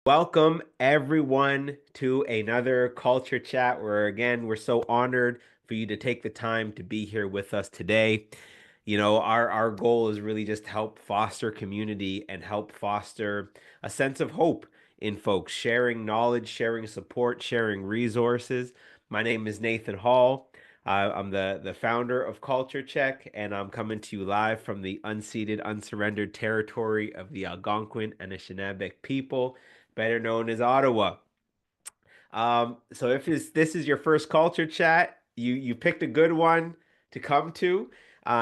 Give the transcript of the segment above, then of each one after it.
Welcome everyone to another culture chat where again we're so honored for you to take the time to be here with us today. Our goal is really just to help foster community and help foster a sense of hope in folks, sharing knowledge, sharing support, sharing resources. My name is Nathan Hall. I'm the founder of Culture Check, and I'm coming to you live from the unceded, unsurrendered territory of the Algonquin and Anishinaabe people, better known as Ottawa. So if this is your first culture chat, you picked a good one to come to.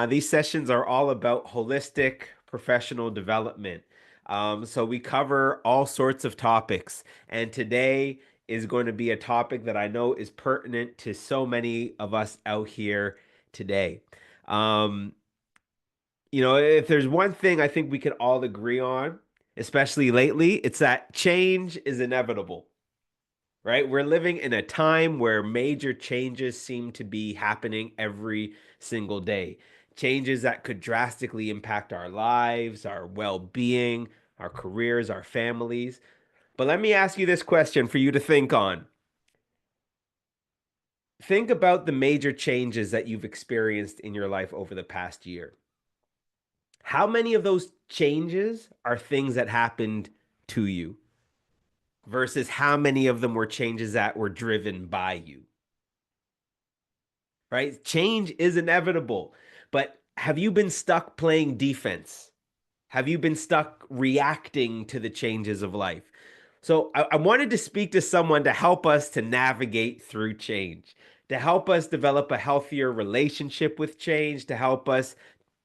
These sessions are all about holistic professional development. So we cover all sorts of topics, and today is going to be a topic that I know is pertinent to so many of us out here today. Um, if there's one thing I think we can all agree on, especially lately, it's that change is inevitable, right? We're living in a time where major changes seem to be happening every single day. Changes that could drastically impact our lives, our well-being, our careers, our families. But let me ask you this question for you to think on. Think about the major changes that you've experienced in your life over the past year. How many of those changes are things that happened to you versus how many of them were changes that were driven by you? Right? Change is inevitable, but have you been stuck playing defense? Have you been stuck reacting to the changes of life? So I wanted to speak to someone to help us to navigate through change, to help us develop a healthier relationship with change, to help us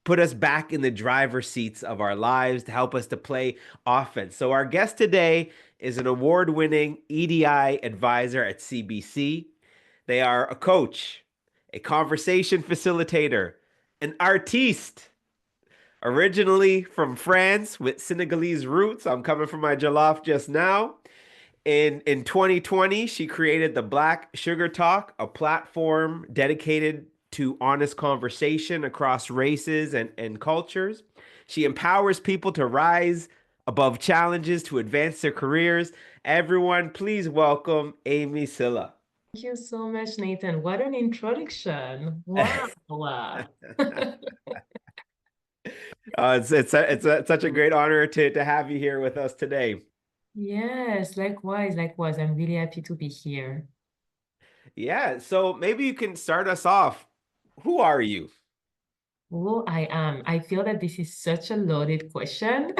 put us back in the driver's seats of our lives, to help us to play offense. So our guest today is an award-winning EDI advisor at CBC. They are a coach, a conversation facilitator, an artiste, originally from France with Senegalese roots. I'm coming from my jollof just now. In 2020, she created the Black Sugar Talk, a platform dedicated to honest conversation across races and cultures. She empowers people to rise above challenges to advance their careers. Everyone, please welcome Amy Sylla. Thank you so much, Nathan. What an introduction. Wow. It's such a great honor to have you here with us today. Yes, likewise, likewise. I'm really happy to be here. Yeah, so maybe you can start us off. Who are you? Oh, I am. I feel that this is such a loaded question.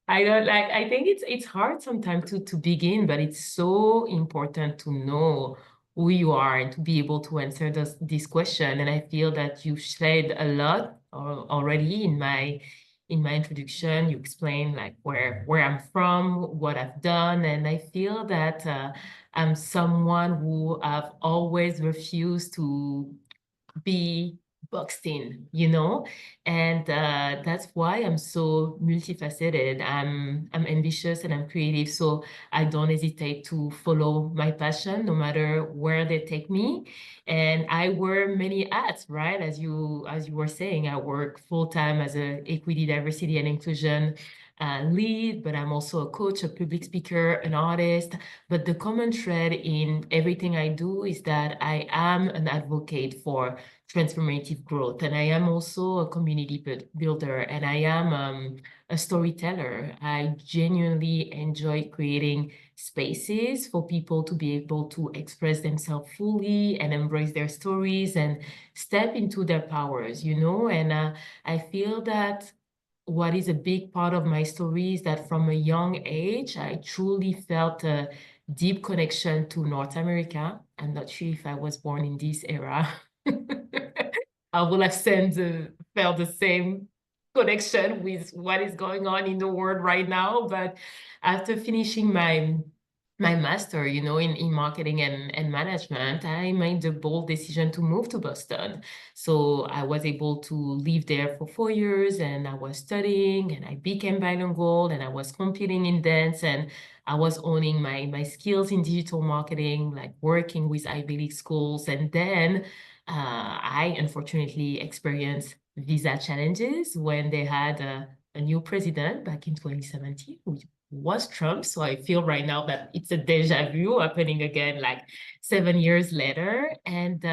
I think it's hard sometimes to begin, but it's so important to know who you are and to be able to answer this question. And I feel that you shared a lot already in my introduction. You explained like where I'm from, what I've done, and I feel that I'm someone who have always refused to be boxed in, and that's why I'm so multifaceted. I'm ambitious and I'm creative, so I don't hesitate to follow my passion no matter where they take me. And I wear many hats, right? As you were saying, I work full time as a equity, diversity, and inclusion lead, but I'm also a coach, a public speaker, an artist. But the common thread in everything I do is that I am an advocate for transformative growth. And I am also a community builder, and I am a storyteller. I genuinely enjoy creating spaces for people to be able to express themselves fully and embrace their stories and step into their powers, and I feel that what is a big part of my story is that from a young age, I truly felt a deep connection to North America. I'm not sure if I was born in this era. I will have felt the same connection with what is going on in the world right now. But after finishing my master, in marketing and management, I made the bold decision to move to Boston. So I was able to live there for 4 years, and I was studying and I became bilingual and I was competing in dance, and I was owning my skills in digital marketing, like working with Ivy League schools. And then I unfortunately experienced visa challenges when they had a new president back in 2017, was Trump. So I feel right now that it's a deja vu happening again, like 7 years later. And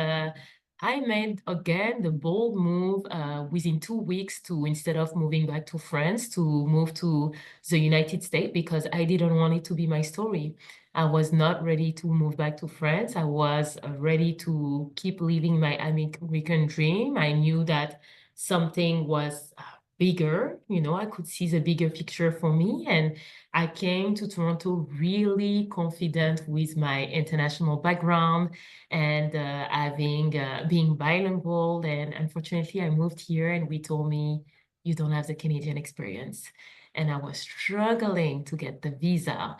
I made again the bold move within 2 weeks to, instead of moving back to France, to move to the United States because I didn't want it to be my story. I was not ready to move back to France. I was ready to keep living my American dream. I knew that something was bigger, I could see the bigger picture for me. And I came to Toronto really confident with my international background and having being bilingual. And unfortunately, I moved here and we told me, you don't have the Canadian experience. And I was struggling to get the visa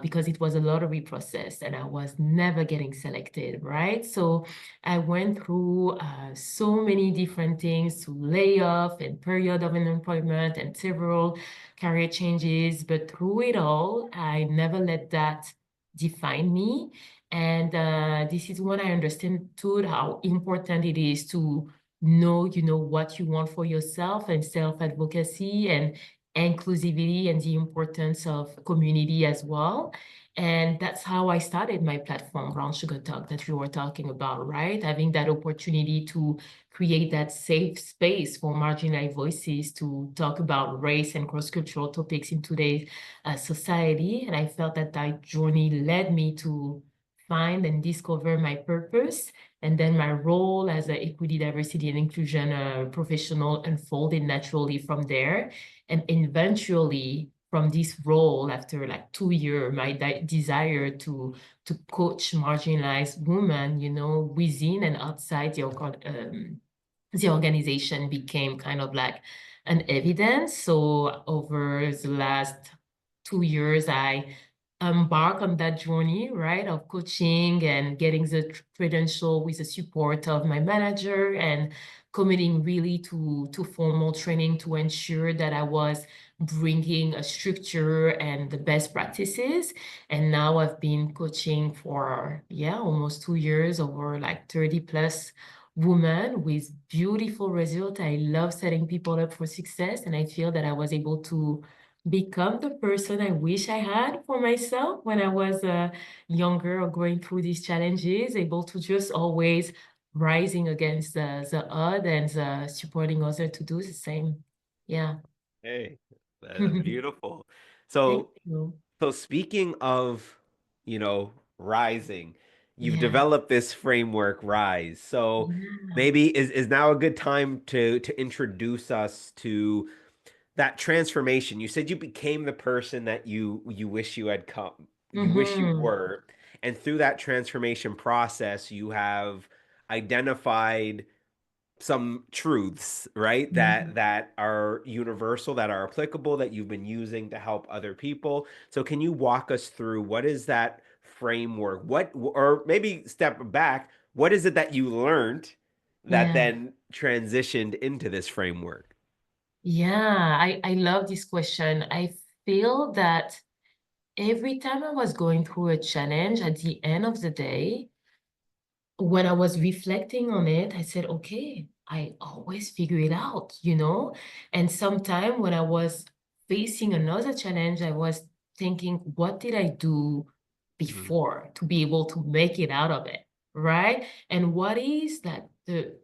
because it was a lottery process and I was never getting selected, right? So I went through so many different things to layoff and period of unemployment and several career changes. But through it all, I never let that define me. And this is when I understood how important it is to know, what you want for yourself and self-advocacy and inclusivity and the importance of community as well. And that's how I started my platform, Brown Sugar Talk, that you were talking about, right? Having that opportunity to create that safe space for marginalized voices to talk about race and cross-cultural topics in today's society. And I felt that that journey led me to find and discover my purpose. And then my role as an equity, diversity, and inclusion professional unfolded naturally from there. And eventually, from this role, after like 2 years, my desire to coach marginalized women, within and outside the organization became kind of like an evidence. So over the last 2 years, I embark on that journey, right, of coaching and getting the credential with the support of my manager and committing really to formal training to ensure that I was bringing a structure and the best practices. And now I've been coaching for, yeah, almost 2 years, over like 30 plus women with beautiful results. I love setting people up for success, and I feel that I was able to become the person I wish I had for myself when I was younger or going through these challenges, able to just always rising against the odd and supporting others to do the same. Yeah. Hey, that's Thank beautiful. So, you. so speaking of, rising, you've Yeah. developed this framework, Rise. So Yeah. maybe is now a good time to introduce us to that transformation. You said you became the person that you wish you had come, you wish you Mm-hmm. were, and through that transformation process, you have identified some truths, right? Mm-hmm. That are universal, that are applicable, that you've been using to help other people. So can you walk us through what is that framework? What, or maybe step back, what is it that you learned that Yeah. then transitioned into this framework? Yeah. I love this question. I feel that every time I was going through a challenge, at the end of the day, when I was reflecting on it, I said, okay, I always figure it out. And sometime when I was facing another challenge, I was thinking, what did I do Mhm. before to be able to make it out of it? Right? And what is that the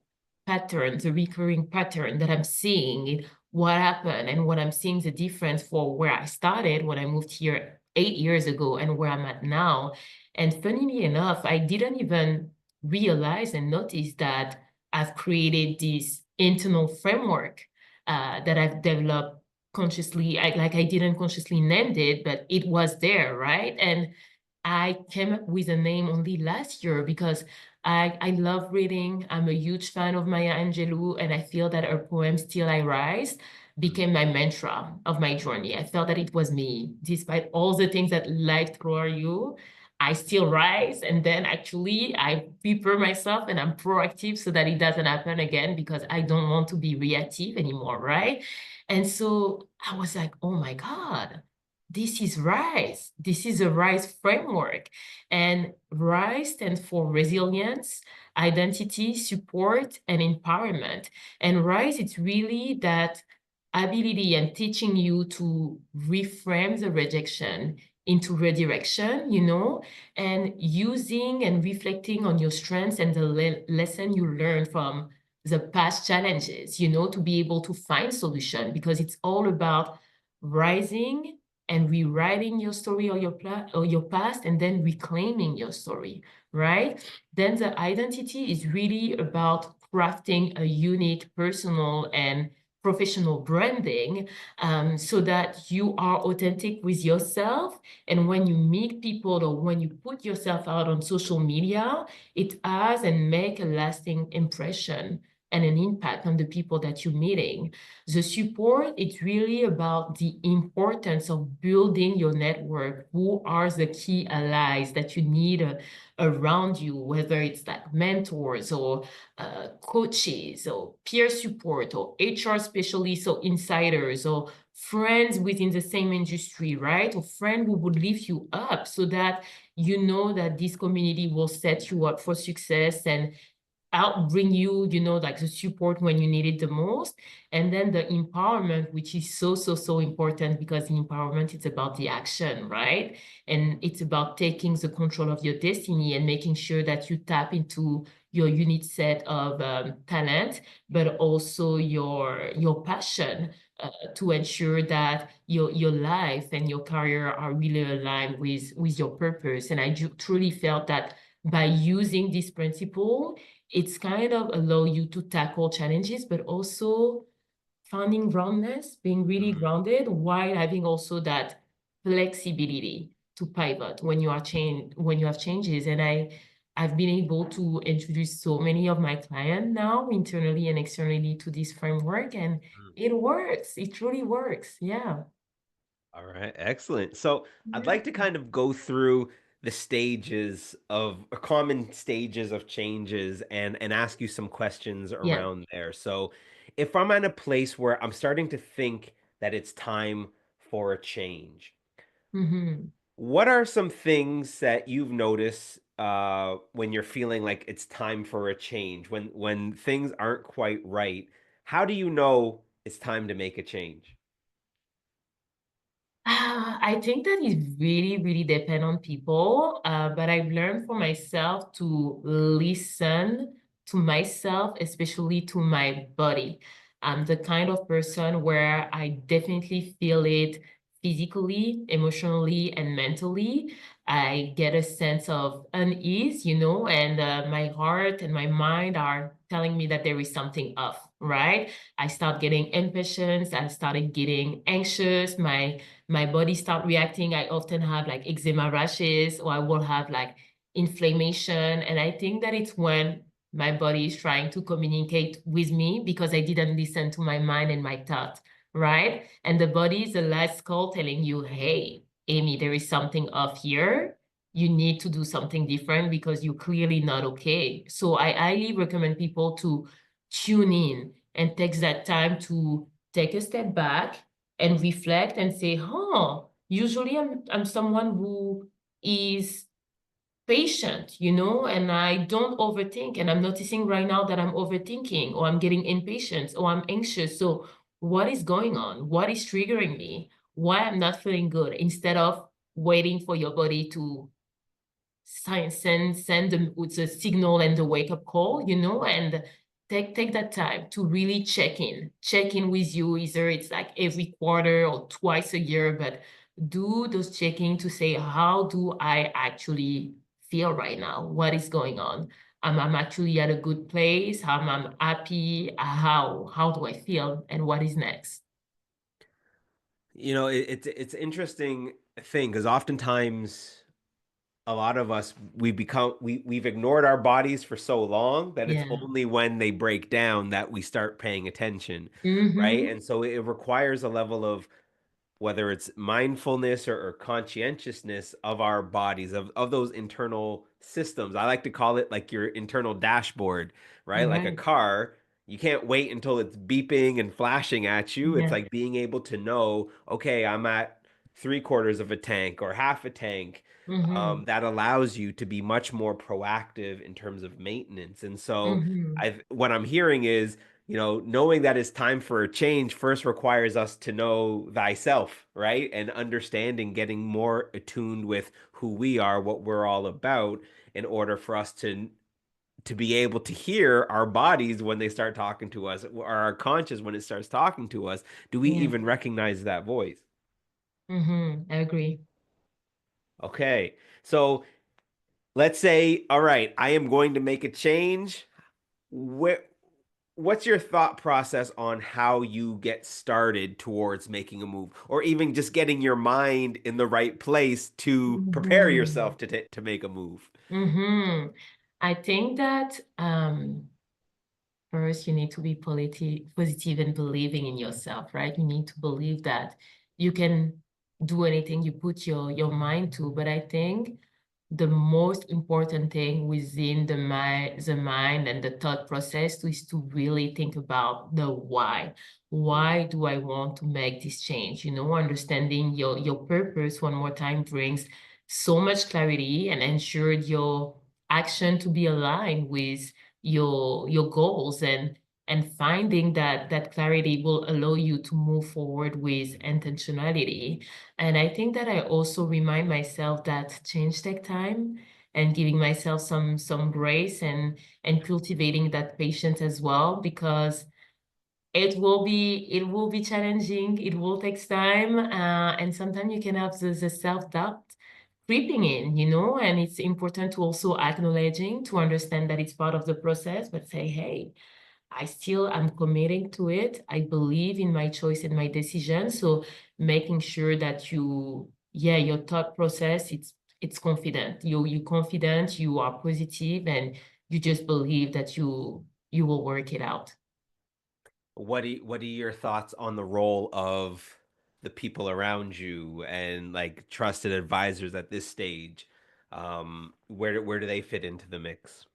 pattern, the recurring pattern that I'm seeing, what happened, and what I'm seeing the difference for where I started when I moved here 8 years ago and where I'm at now. And funnily enough, I didn't even realize and notice that I've created this internal framework that I've developed consciously. I didn't consciously name it, but it was there, right? And I came up with a name only last year because I love reading. I'm a huge fan of Maya Angelou, and I feel that her poem "Still I Rise" Mhm. became my mantra of my journey. I felt that it was me, despite all the things that life throw at you. I still rise, and then actually I prepare myself and I'm proactive so that it doesn't happen again because I don't want to be reactive anymore, right? And so I was like, oh my God, this is RISE. This is a RISE framework. And RISE stands for resilience, identity, support, and empowerment. And RISE, it's really that ability and teaching you to reframe the rejection into redirection, and using and reflecting on your strengths and the lesson you learned from the past challenges, to be able to find solution because it's all about rising and rewriting your story or your past and then reclaiming your story, right? Then the identity is really about crafting a unique personal and professional branding, so that you are authentic with yourself. And when you meet people or when you put yourself out on social media, it has and make a lasting impression and an impact on the people that you're meeting. The support, it's really about the importance of building your network. Who are the key allies that you need around you, whether it's like mentors or coaches or peer support or HR specialists or insiders or friends within the same industry, right? Or friend who would lift you up so that you know that this community will set you up for success and out bring you, like the support when you need it the most. And then the empowerment, which is so, so, so important because the empowerment is about the action, right? And it's about taking the control of your destiny and making sure that you tap into your unique set of talent, but also your passion to ensure that your life and your career are really aligned with your purpose. And I truly felt that by using this principle, it's kind of allow you to tackle challenges, but also finding groundness, being really Mhm. grounded while having also that flexibility to pivot when you have changes. And I've been able to introduce so many of my clients now internally and externally to this framework, and it works. It truly works. Yeah. All right, excellent. So I'd Yeah. like to kind of go through the stages of common stages of changes and ask you some questions Yeah. around there. So if I'm at a place where I'm starting to think that it's time for a change, Hmm. what are some things that you've noticed when you're feeling like it's time for a change, when things aren't quite right? How do you know it's time to make a change? I think that it really, really depend on people. But I've learned for myself to listen to myself, especially to my body. I'm the kind of person where I definitely feel it physically, emotionally, and mentally. I get a sense of unease, and my heart and my mind are telling me that there is something off, right? I start getting impatient. I started getting anxious. My body start reacting. I often have like eczema rashes or I will have like inflammation. And I think that it's when my body is trying to communicate with me because I didn't listen to my mind and my thought, right? And the body is the last call telling you, hey, Amy, there is something off here. You need to do something different because you're clearly not okay. So I highly recommend people to tune in and take that time to take a step back and reflect and say, huh, usually I'm someone who is patient, and I don't overthink. And I'm noticing right now that I'm overthinking or I'm getting impatient or I'm anxious. So what is going on? What is triggering me? Why I'm not feeling good? Instead of waiting for your body to send them with the signal and the wake up call, and take that time to really check in with you. Either it's like every quarter or twice a year, but do those checking to say, how do I actually feel right now? What is going on? I'm actually at a good place. I'm happy. How do I feel? And what is next? It's interesting thing because oftentimes a lot of us we've ignored our bodies for so long that it's Yeah. only when they break down that we start paying attention, right? Mm-hmm. And so it requires a level of whether it's mindfulness or conscientiousness of our bodies, of those internal systems. I like to call it like your internal dashboard, right? Like a Right. car, you can't wait until it's beeping and flashing at you. It's Yeah. like being able to know, okay, I'm at three-quarters of a tank or half a tank. Mm-hmm. That allows you to be much more proactive in terms of maintenance. And so Mm-hmm. what I'm hearing is knowing that it's time for a change first requires us to know thyself, right? And understanding, getting more attuned with who we are, what we're all about, in order for us to be able to hear our bodies when they start talking to us, or our conscious when it starts talking to us. Do we Yeah. even recognize that voice? I agree. Okay. So let's say, all right, I am going to make a change. Where, what's your thought process on how you get started towards making a move, or even just getting your mind in the right place to prepare hmm yourself to make a move? hmm I think that first, you need to be positive and believing in yourself, right? You need to believe that you can do anything you put your mind to. But I think the most important thing within the mind and the thought process is to really think about the why. Why do I want to make this change? Understanding your purpose one more time brings so much clarity and ensure your action to be aligned with your goals, and finding that clarity will allow you to move forward with intentionality. And I think that I also remind myself that change take time, and giving myself some grace, and cultivating that patience as well, because it will be challenging, it will take time, and sometimes you can have the self-doubt creeping in, and it's important to also acknowledging, to understand that it's part of the process, but say, hey, I still am committing to it. I believe in my choice and my decision. So making sure that yeah, your thought process, it's confident. You confident, you are positive, and you just believe that you will work it out. What are your thoughts on the role of the people around you and like trusted advisors at this stage? Where do they fit into the mix?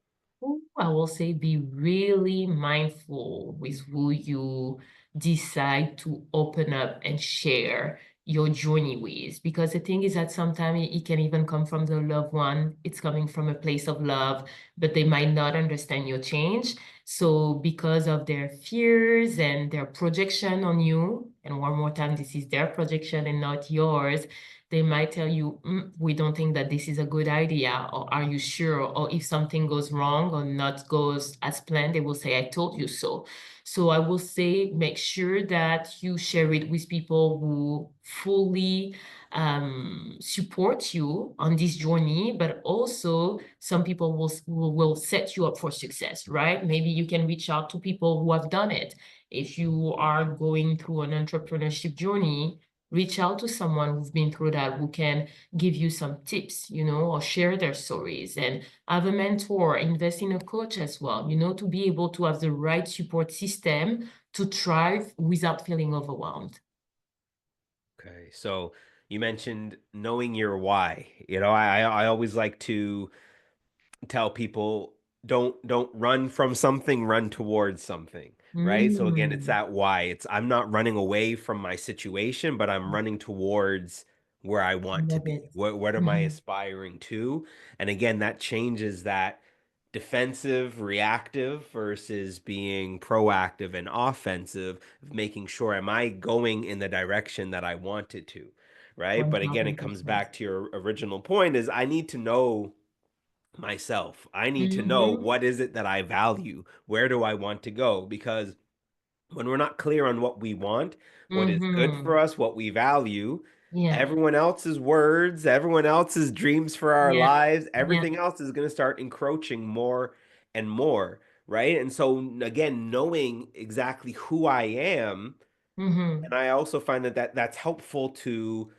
Ooh, I will say be really mindful with who you decide to open up and share your journey with. Because the thing is that sometimes it can even come from the loved one. It's coming from a place of love, but they might not understand your change. So because of their fears and their projection on you, and one more time, this is their projection and not yours, they might tell you, we don't think that this is a good idea, or are you sure? Or if something goes wrong or not goes as planned, they will say, I told you so. So I will say, make sure that you share it with people who fully support you on this journey, but also some people will set you up for success, right? Maybe you can reach out to people who have done it. If you are going through an entrepreneurship journey, reach out to someone who's been through that, who can give you some tips, or share their stories, and have a mentor, invest in a coach as well, to be able to have the right support system to thrive without feeling overwhelmed. Okay, so you mentioned knowing your why. I always like to tell people don't run from something, run towards something, right? So again, it's Mm, that why. It's I'm not running away from my situation, but I'm running towards where I want to love be. it. What am I Mhm. aspiring to? And again, that changes that defensive, reactive versus being proactive and offensive, making sure am I going in the direction that I wanted to, right? But again, it comes 1000%. back to your original point is I need to know myself. I need to know Mm-hmm. what is it that I value? Where do I want to go? Because when we're not clear on what we want, what is good for Mm-hmm. us, what we value, Yeah. everyone else's words, everyone else's dreams for our Yeah. lives, Yeah. everything else is going to start encroaching more and more, right? And so again, knowing exactly who I am, Mm-hmm. and I also find that's helpful to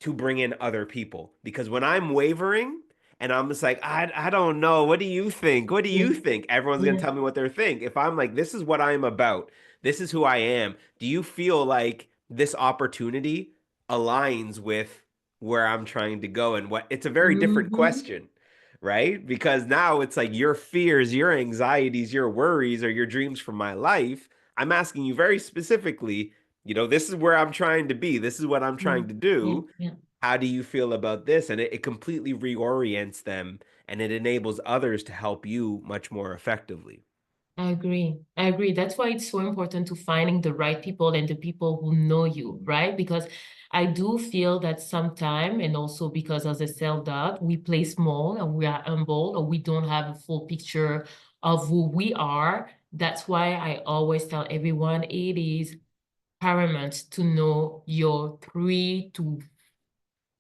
bring in other people because when I'm wavering and I'm just like I don't know, what do you think? What do Yeah. you think? Everyone's gonna Yeah. tell me what they think. If I'm like this is what I'm about, this is who I am. Do you feel like this opportunity aligns with where I'm trying to go and what? It's a very different Mm-hmm. question, right? Because now it's like your fears, your anxieties, your worries, or your dreams for my life. I'm asking you very specifically, this is where I'm trying to be. This is what I'm Yeah. trying to Yeah. do. Yeah. How do you feel about this? And it completely reorients them and it enables others to help you much more effectively. I agree. I agree. That's why it's so important to finding the right people and the people who know you, right? Because I do feel that sometime, and also because as a self-doubt, we play small and we are humble, or we don't have a full picture of who we are. That's why I always tell everyone it is paramount to know your three to,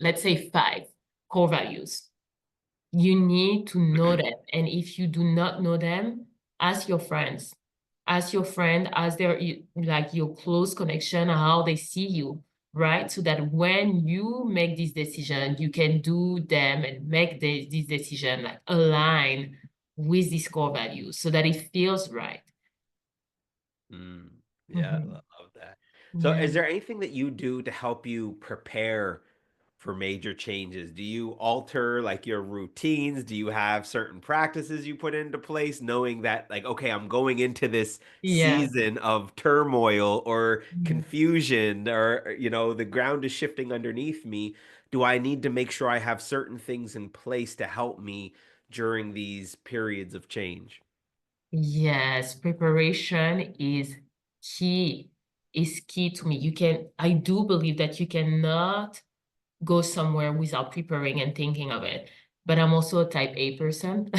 let's say, five core values. You need to know them. And if you do not know them, ask your friends. Ask your friend, ask their like your close connection, how they see you, right? So that when you make this decision, you can do them and make this decision like align with these core values so that it feels right. Mm, yeah, I Mhm. love that. So, Yeah. is there anything that you do to help you prepare for major changes? Do you alter like your routines? Do you have certain practices you put into place, knowing that, like, okay, I'm going into this Yeah. season of turmoil or Yeah. confusion, or, the ground is shifting underneath me. Do I need to make sure I have certain things in place to help me during these periods of change? Yes, preparation is key to me. I do believe that you cannot go somewhere without preparing and thinking of it. But I'm also a type A person.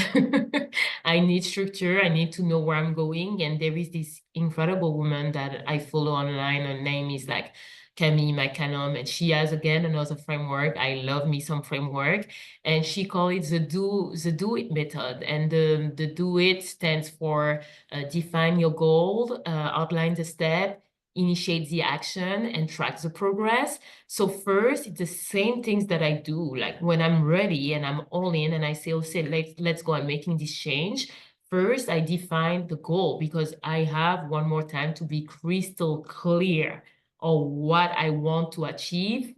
I need structure. I need to know where I'm going. And there is this incredible woman that I follow online. Her name is like Camille McCallum, and she has again another framework. I love me some framework, and she called it the do it method. And the do it stands for define your goal, outline the step, initiate the action, and track the progress. So first, it's the same things that I do. Like when I'm ready and I'm all in and I say, oh, say, let's go, I'm making this change. First, I define the goal because I have one more time to be crystal clear on what I want to achieve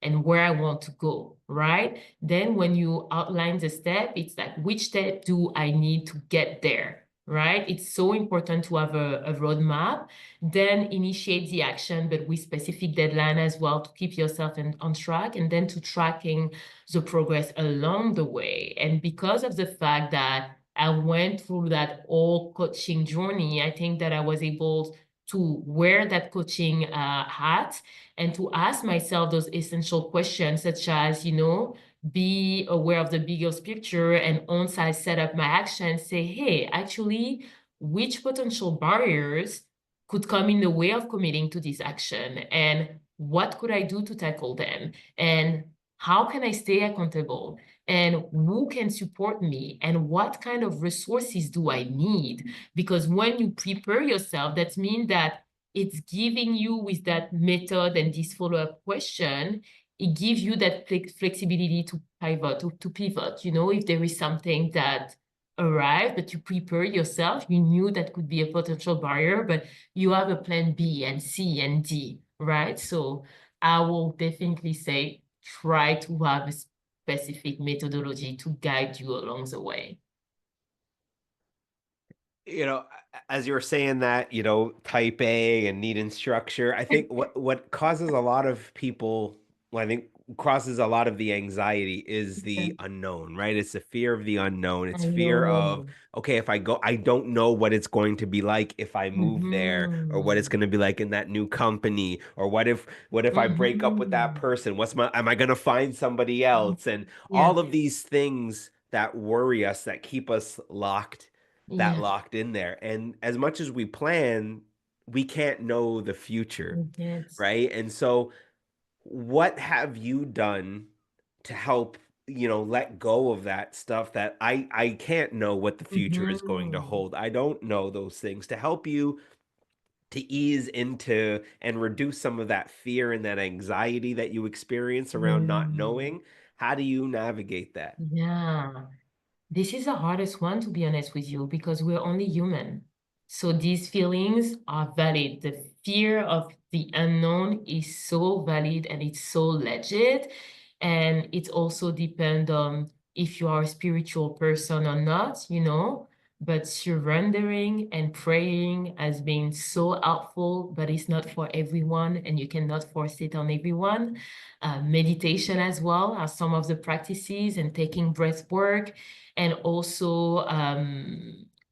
and where I want to go, right? Then when you outline the step, it's like, which step do I need to get there, right? It's so important to have a roadmap. Then initiate the action, but with specific deadline as well to keep yourself on track, and then to tracking the progress along the way. And because of the fact that I went through that whole coaching journey, I think that I was able to wear that coaching hat and to ask myself those essential questions, such as, be aware of the bigger picture and once I set up my action, say, hey, actually, which potential barriers could come in the way of committing to this action? And what could I do to tackle them? And how can I stay accountable? And who can support me? And what kind of resources do I need? Because when you prepare yourself, that means that it's giving you with that method and this follow-up question, it gives you that flexibility to pivot, to pivot. If there is something that arrived, but you prepare yourself, you knew that could be a potential barrier, but you have a plan B and C and D, right? So I will definitely say try to have a specific methodology to guide you along the way. As you were saying that, type A and needing structure, I think what causes a lot of people, well, I think causes a lot of the anxiety is Yeah, the unknown, right? It's the fear of the unknown. I It's fear of, know. okay, if I go, I don't know what it's going to be like if I move there, or what it's Mm-hmm. going to be like in that new company, or what if I break up with that Mm-hmm. person? Am I going to find somebody else? And Yeah, all of these things that worry us, that keep us yeah, locked in there. And as much as we plan, we can't know the future, yes. right? And so, what have you done to help, let go of that stuff that I can't know what the future is going to Mm-hmm. hold. I don't know those things to help you to ease into and reduce some of that fear and that anxiety that you experience around not Mm. knowing. How do you navigate that? Yeah. This is the hardest one, to be honest with you, because we're only human. So these feelings are valid. The fear of the unknown is so valid and it's so legit. And it also depends on if you are a spiritual person or not. But surrendering and praying has been so helpful, but it's not for everyone, and you cannot force it on everyone. Meditation as well are some of the practices, and taking breath work, and also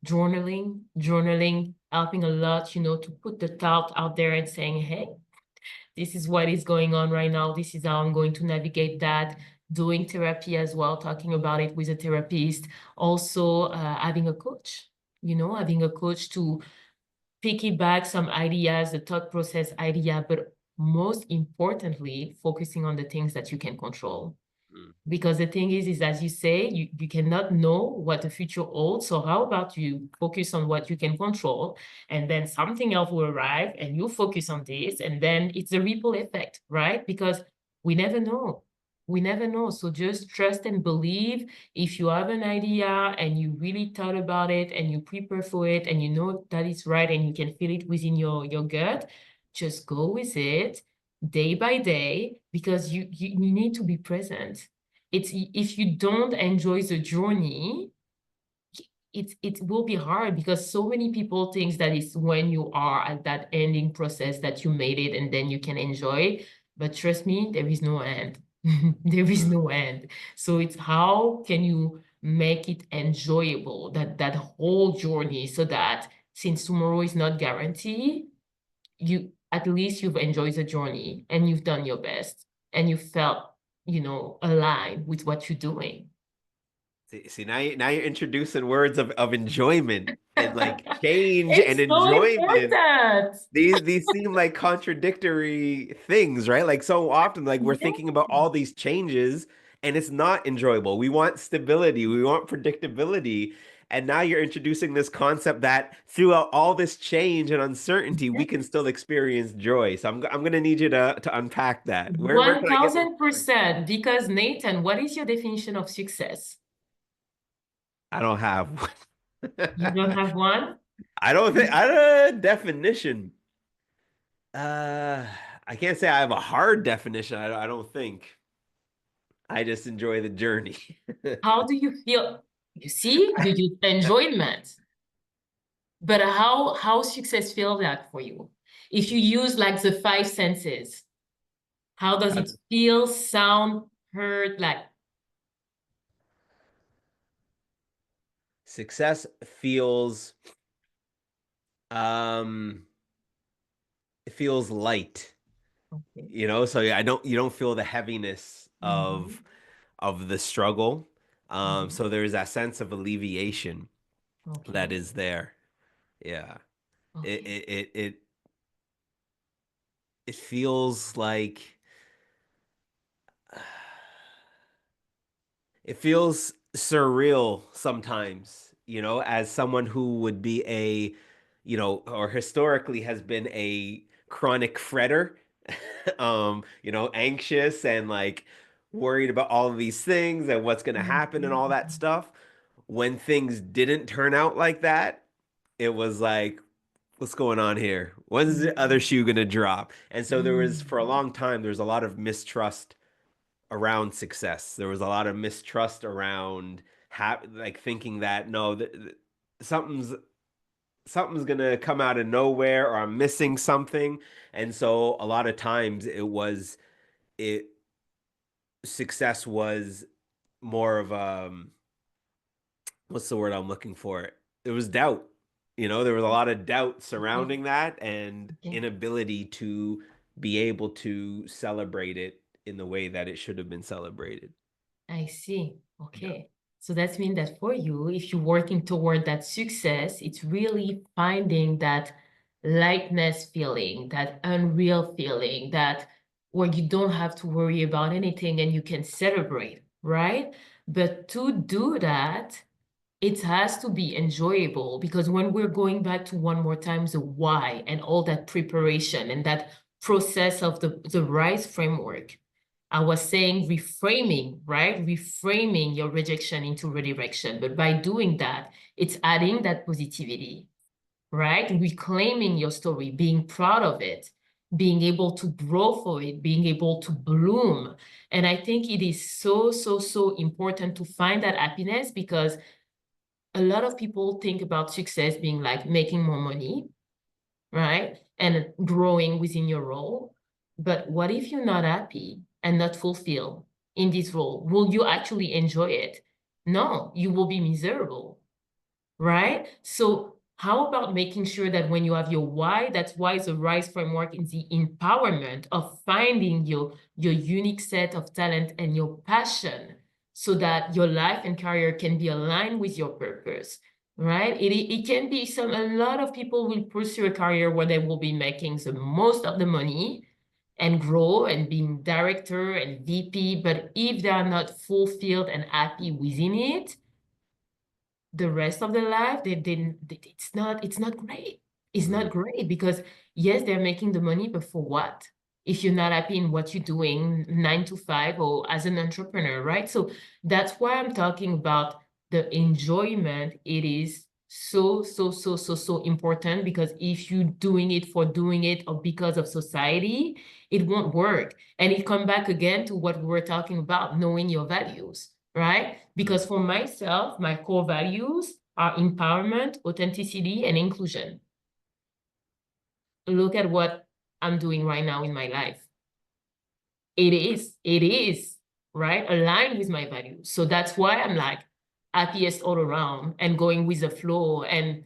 journaling helping a lot, to put the thought out there and saying, hey, this is what is going on right now. This is how I'm going to navigate that. Doing therapy as well, talking about it with a therapist. Also, having a coach, having a coach to piggyback some ideas, the thought process idea, but most importantly, focusing on the things that you can control. Mm. Because the thing is as you say, you cannot know what the future holds. So how about you focus on what you can control, and then something else will arrive and you focus on this, and then it's a ripple effect, right? Because we never know. We never know. So just trust and believe. If you have an idea and you really thought about it and you prepare for it and you know that it's right and you can feel it within your gut, just go with it day by day, because you need to be present. It's if you don't enjoy the journey, it will be hard, because so many people think that it's when you are at that ending process that you made it and then you can enjoy. But trust me, there is no end. There is Mm. no end. So it's how can you make it enjoyable, that whole journey, so that since tomorrow is not guaranteed, you at least you've enjoyed the journey and you've done your best and you felt, aligned with what you're doing. See, now you're introducing words of enjoyment and like change and It's so enjoyment. important. These seem like contradictory things, right? Like so often, like we're Yeah. thinking about all these changes and it's not enjoyable. We want stability, we want predictability. And now you're introducing this concept that throughout all this change and uncertainty, we can still experience joy. So I'm gonna need you to unpack that. Where One can I get this thousand joy? percent. Because Nathan, what is your definition of success? I don't have You one. don't have one? I don't think I don't definition. Uh, I can't say I have a hard definition. I don't think. I just enjoy the journey. How do you feel? You see, you use enjoyment. But how success feel that for you? If you use like the five senses, how does it How- feel, sound, heard, like? Success feels um it feels light, Okay. so yeah, I don't you don't feel the heaviness Mhm. of the struggle. Mhm. So there's that sense of alleviation that Okay. is there. Yeah. It Okay. it it it, it feels like it feels surreal sometimes, as someone who would be or historically has been a chronic fretter, anxious and like worried about all of these things and what's going to happen and all that Mhm. stuff. When things didn't turn out like that, it was like, what's going on here? When's the other Mhm. shoe going to drop? And so there was, for a Mhm. long time, there was a lot of mistrust around success. There was a lot of mistrust around like thinking that no, something's something's gonna come out of nowhere or I'm missing something. And so a lot of times it success was more of what's the word I'm looking for? There was doubt. There was a lot of doubt Okay. surrounding that and Okay. inability to be able to celebrate it in the way that it should have been celebrated. I see. Yeah. Okay. So that means that for you, if you're working toward that success, it's really finding that lightness feeling, that unreal feeling, that where you don't have to worry about anything and you can celebrate, right? But to do that, it has to be enjoyable, because when we're going back to one more time the why and all that preparation and that process of the RISE framework, I was saying reframing, right? Reframing your rejection into redirection. But by doing that, it's adding that positivity, right? Reclaiming your story, being proud of it, being able to grow for it, being able to bloom. And I think it is so, so, so important to find that happiness, because a lot of people think about success being like making more money, right? And growing within your role. But what if you're not happy and not fulfilled in this role? Will you actually enjoy it? No, you will be miserable. right? So how about making sure that when you have your why, that's why the RISE framework is the empowerment of finding your unique set of talent and your passion so that your life and career can be aligned with your purpose, right? It can be a lot of people will pursue a career where they will be making the most of the money and grow and being director and VP, but if they are not fulfilled and happy within it, the rest of their life they didn't it's not great. It's Mm, not great because yes, they're making the money, but for what if you're not happy in what you're doing 9 to 5 or as an entrepreneur, right? So that's why I'm talking about the enjoyment. It is so important, because if you're doing it for doing it or because of society, it won't work. And it come back again to what we were talking about, knowing your values, right? mm. Because for myself, my core values are empowerment, authenticity, and inclusion. Look at what I'm doing right now in my life. It is, right? Aligned with my values. So that's why I'm like happiest all around and going with the flow. And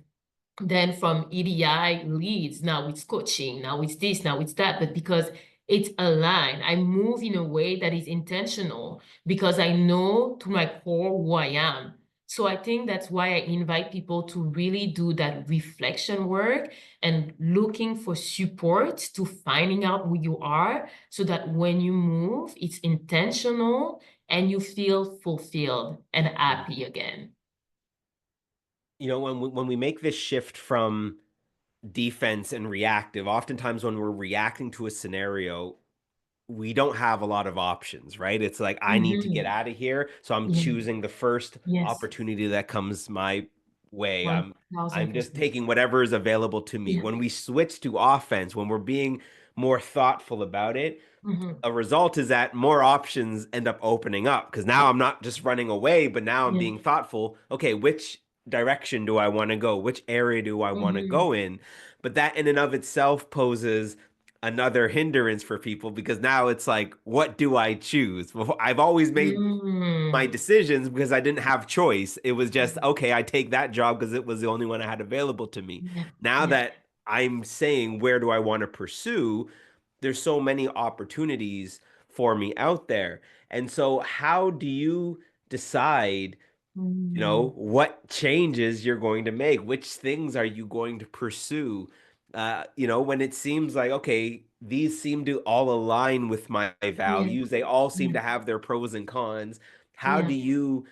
then from EDI leads, now it's coaching, now it's this, now it's that. But because it's aligned, I move in a way that is intentional because I know to my core who I am. So I think that's why I invite people to really do that reflection work and looking for support to finding out who you are so that when you move, it's intentional and you feel fulfilled and happy again. When we make this shift from defense and reactive, oftentimes when we're reacting to a scenario, we don't have a lot of options, right? It's like, I need to get Mhm. out of here, so I'm Yeah. choosing the first Yes. opportunity that comes my way. I'm just 1000%. taking whatever is available to me. Yeah. When we switch to offense, when we're being more thoughtful about it, Hmm. a result is that more options end up opening up because now I'm not just running away, but now I'm Yeah. being thoughtful. Okay, which direction do I want to go? Which area do I want to Hmm. go in? But that in and of itself poses another hindrance for people because now it's like, what do I choose? Well, I've always made my Mm. decisions because I didn't have choice. It was just, okay, I take that job because it was the only one I had available to me. Yeah. Now Yeah. that I'm saying, where do I want to pursue? There's so many opportunities for me out there. And so, how do you decide, Mm. what changes you're going to make? Which things are you going to pursue? When it seems like, okay, these seem to all align with my Yeah. values, they all seem Yeah. to have their pros and cons. How Yeah. do you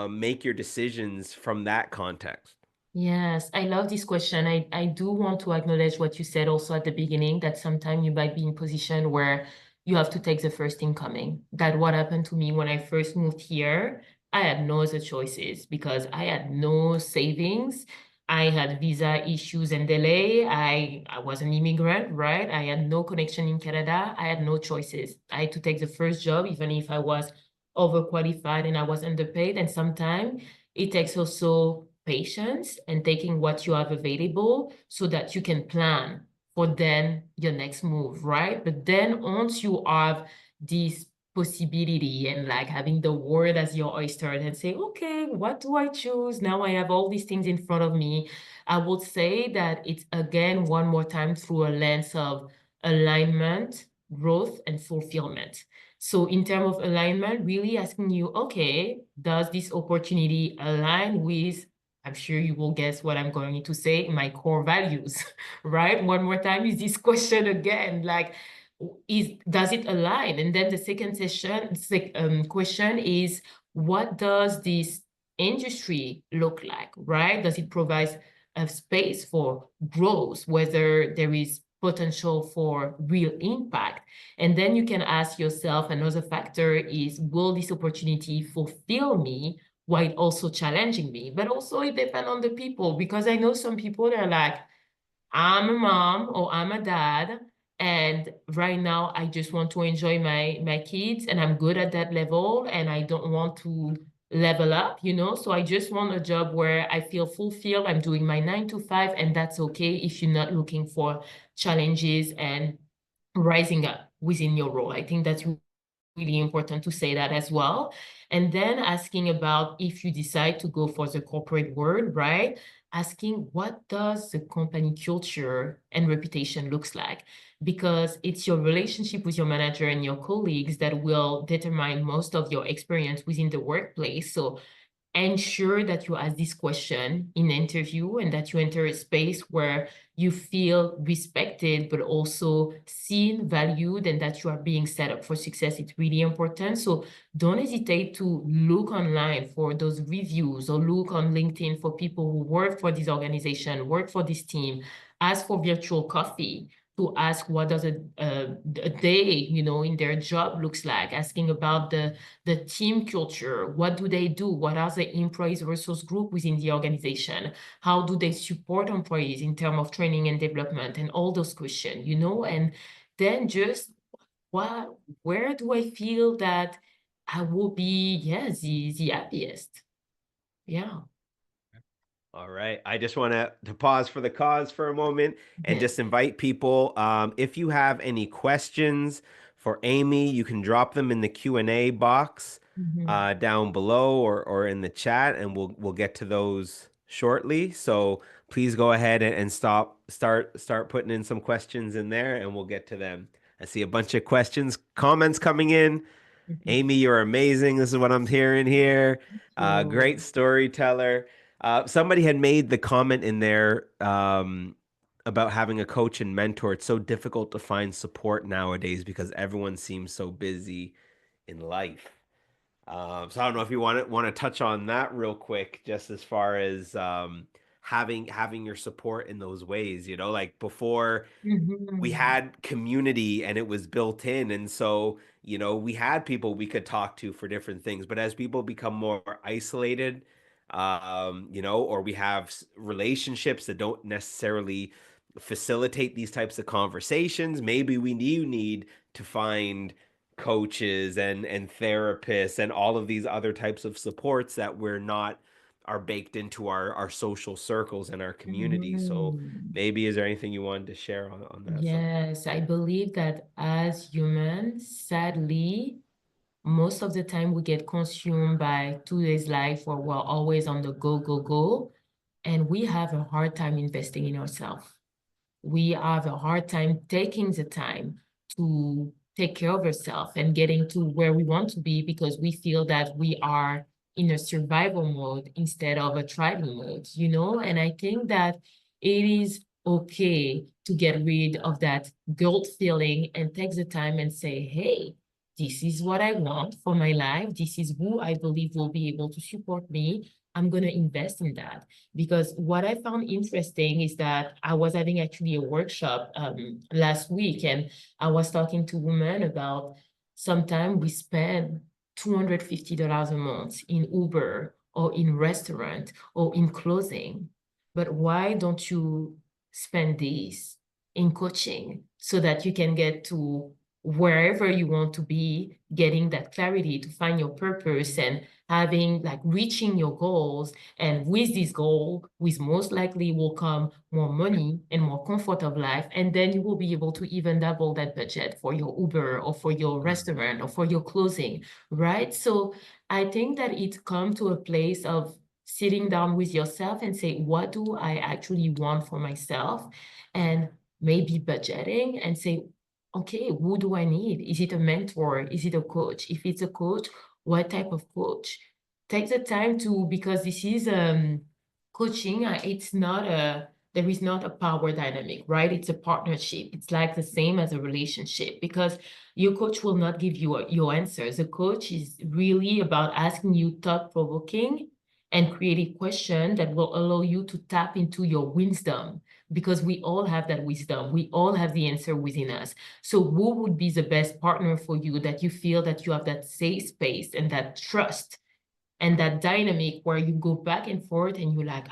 make your decisions from that context? Yes, I love this question. I do want to acknowledge what you said also at the beginning, that sometimes you might be in position where you have to take the first thing coming. That what happened to me when I first moved here. I had no other choices because I had no savings. I had visa issues and delay. I was an immigrant, right? I had no connection in Canada. I had no choices. I had to take the first job, even if I was overqualified and I was underpaid. And sometimes it takes also patience and taking what you have available so that you can plan for then your next move, right? But then once you have this possibility and like having the world as your oyster and say, okay, what do I choose? Now I have all these things in front of me. I would say that it's again, one more time, through a lens of alignment, growth, and fulfillment. So in terms of alignment, really asking you, okay, does this opportunity align with, I'm sure you will guess what I'm going to say, my core values, right? One more time is this question again, like, does it align? And then the second question is, what does this industry look like, right? Does it provide a space for growth, whether there is potential for real impact? And then you can ask yourself, another factor is, will this opportunity fulfill me while also challenging me? But also it depends on the people, because I know some people that are like, I'm a mom or I'm a dad, and right now I just want to enjoy my kids and I'm good at that level and I don't want to level up, So I just want a job where I feel fulfilled. I'm doing my 9 to 5, and that's okay if you're not looking for challenges and rising up within your role. I think that's really important to say that as well. And then asking about if you decide to go for the corporate world, right? Asking what does the company culture and reputation looks like? Because it's your relationship with your manager and your colleagues that will determine most of your experience within the workplace. So ensure that you ask this question in interview and that you enter a space where you feel respected but also seen, valued, and that you are being set up for success. It's really important. So don't hesitate to look online for those reviews or look on LinkedIn for people who work for this organization, work for this team. Ask for virtual coffee to ask what does a day, in their job looks like, asking about the team culture. What do they do? What are the employees resource group within the organization? How do they support employees in terms of training and development and all those questions, and then just what, where do I feel that I will be, yeah, the happiest? Yeah. All right. I just want to pause for the cause for a moment and Yes. just invite people. If you have any questions for Amy, you can drop them in the Q&A box Mhm. down below or in the chat, and we'll get to those shortly. So please go ahead and start putting in some questions in there, and we'll get to them. I see a bunch of questions, comments coming in. Mhm. Amy, you're amazing. This is what I'm hearing here. Great So, storyteller. Somebody had made the comment in there about having a coach and mentor. It's so difficult to find support nowadays because everyone seems so busy in life. So I don't know if you want to touch on that real quick, just as far as having your support in those ways. Like before we mhm. had community and it was built in, and so we had people we could talk to for different things, but as people become more isolated, or we have relationships that don't necessarily facilitate these types of conversations, maybe we do need to find coaches and therapists and all of these other types of supports that we're not are baked into our social circles and our community. So Mhm. maybe is there anything you wanted to share on that side? Yes, I believe that as humans, sadly, most of the time we get consumed by today's life where we're always on the go, go, go, and we have a hard time investing in ourselves. We have a hard time taking the time to take care of ourselves and getting to where we want to be because we feel that we are in a survival mode instead of a thriving mode. And I think that it is okay to get rid of that guilt feeling and take the time and say, hey, this is what I want for my life. This is who I believe will be able to support me. I'm going to invest in that. Because what I found interesting is that I was having actually a workshop last week, and I was talking to women about sometimes we spend $250 a month in Uber or in restaurant or in clothing. But why don't you spend this in coaching so that you can get to wherever you want to be, getting that clarity to find your purpose and having like reaching your goals, and with this goal, with most likely will come more money and more comfort of life. And then you will be able to even double that budget for your Uber or for your Mm. restaurant or for your clothing, right? So I think that it come to a place of sitting down with yourself and say, what do I actually want for myself? And maybe budgeting and say, okay, who do I need? Is it a mentor? Is it a coach? If it's a coach, what type of coach? Take the time to, because this is coaching, it's not a, there is not a power dynamic, right? It's a partnership. It's like the same as a relationship because your coach will not give you your answers. A coach is really about asking you thought-provoking and creative questions that will allow you to tap into your wisdom, because we all have that wisdom. We all have the answer within us. So who would be the best partner for you that you feel that you have that safe space and that trust and that dynamic where you go back and forth and you're like,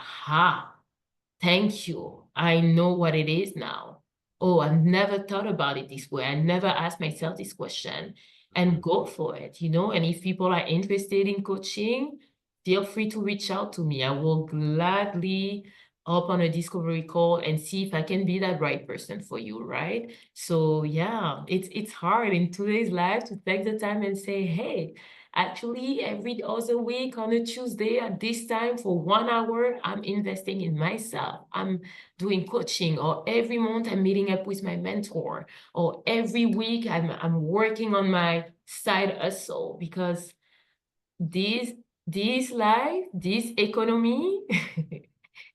thank you. I know what it is now. Oh, I've never thought about it this way. I never asked myself this question. And Mhm. go for it. And if people are interested in coaching, feel free to reach out to me. I will gladly hop on a discovery call and see if I can be that right person for you, right? So yeah, it's hard in today's life to take the time and say, hey, actually every other week on a Tuesday at this time for 1 hour, I'm investing in myself. I'm doing coaching, or every month I'm meeting up with my mentor, or every week I'm working on my side hustle, because this this life, this economy,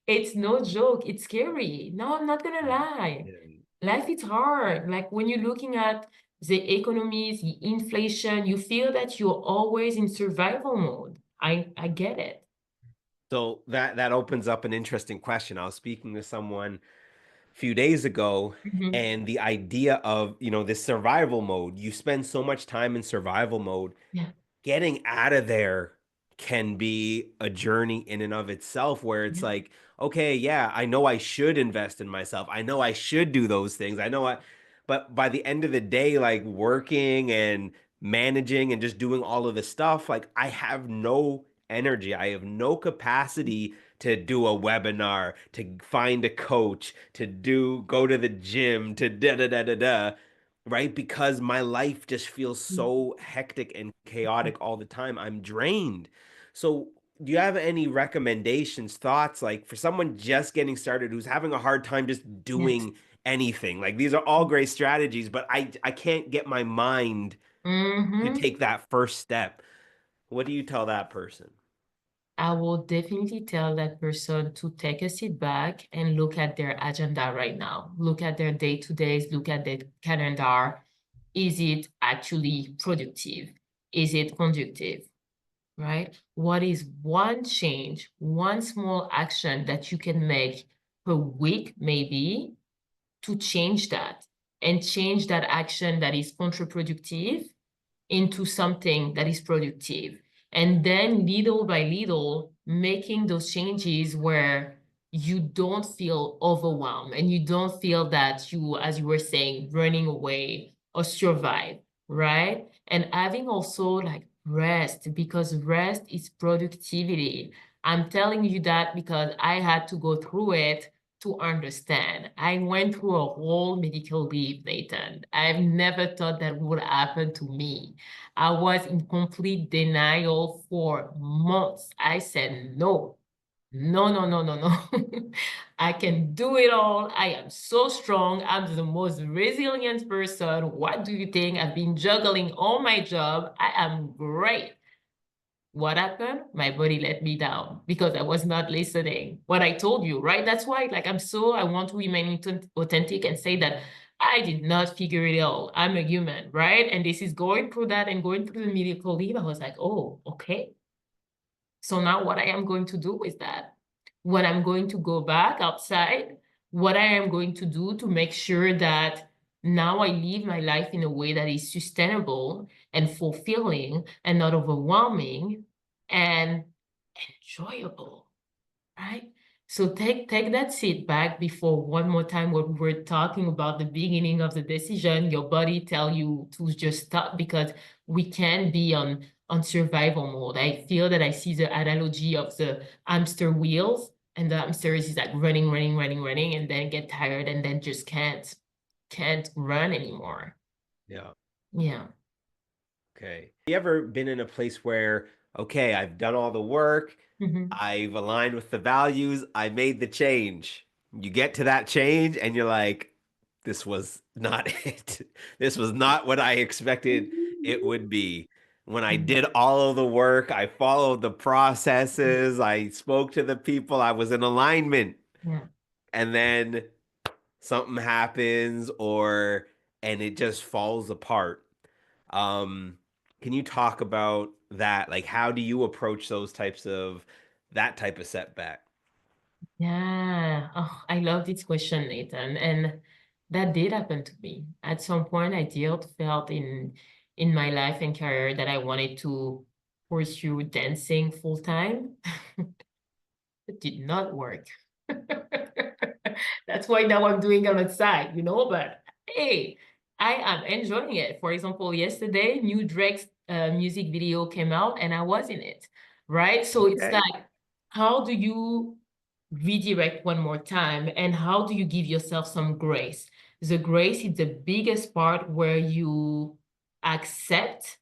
it's no joke. It's scary. No, I'm not gonna lie. Yeah. Life is hard. Like when you're looking at the economies, the inflation, you feel that you're always in survival mode. I get it. So that opens up an interesting question. I was speaking to someone a few days ago, Mhm. and the idea of, this survival mode, you spend so much time in survival mode, Yeah, getting out of there can be a journey in and of itself, where it's yeah, like, okay, yeah, I know I should invest in myself. I know I should do those things. But by the end of the day, like working and managing and just doing all of this stuff, like I have no energy. I have no capacity to do a webinar, to find a coach, go to the gym, to da da da da da, right? Because my life just feels yeah. so hectic and chaotic all the time. I'm drained. So, do you have any recommendations, thoughts, like for someone just getting started who's having a hard time just Yes. doing anything? Like these are all great strategies, but I can't get my mind to Mm-hmm. take that first step. What do you tell that person? I will definitely tell that person to take a seat back and look at their agenda right now. Look at their day-to-days, look at their calendar. Is it actually productive? Is it conductive? Right? What is one change, one small action that you can make per week, maybe, to change that, and change that action that is counterproductive into something that is productive. And then little by little, making those changes where you don't feel overwhelmed and you don't feel that you, as you were saying, running away or survive, right? And having also like rest, because rest is productivity. I'm telling you that because I had to go through it to understand. I went through a whole medical leave, Nathan. I've never thought that would happen to me. I was in complete denial for months. I said, no, no, no, no, no, no. I can do it all. I am so strong. I'm the most resilient person. What do you think? I've been juggling all my job. I am great. What happened? My body let me down because I was not listening. What I told you, right? That's why, like, I want to remain authentic and say that I did not figure it out. I'm a human, right? And this is going through that and going through the medical leave. I was like, oh, okay. So now what I am going to do is that when I'm going to go back outside, what I am going to do to make sure that now I live my life in a way that is sustainable and fulfilling and not overwhelming and enjoyable, right? So take that seat back before one more time what we were talking about the beginning of the decision, your body tell you to just stop because we can be on survival mode. I feel that I see the analogy of the hamster wheels, and the hamster is like running, running, running, running, and then get tired and then just can't run anymore. Yeah. Yeah. Okay. You ever been in a place where, okay, I've done all the work, Hmm. I've aligned with the values, I made the change. You get to that change and you're like, this was not it. This was not what I expected it would be. When I did all of the work, I followed the processes, I spoke to the people, I was in alignment. Yeah. And then something happens and it just falls apart. Um, can you talk about that? Like, how do you approach that type of setback? Yeah. Oh, I love this question, Nathan. And that did happen to me. At some point, I did felt in my life and career that I wanted to pursue dancing full time. It did not work. That's why now I'm doing it on the side, but hey, I am enjoying it. For example, yesterday, new Drake's music video came out and I was in it, right? So it's Okay. like, how do you redirect one more time. And how do you give yourself some grace? The grace is the biggest part where you accept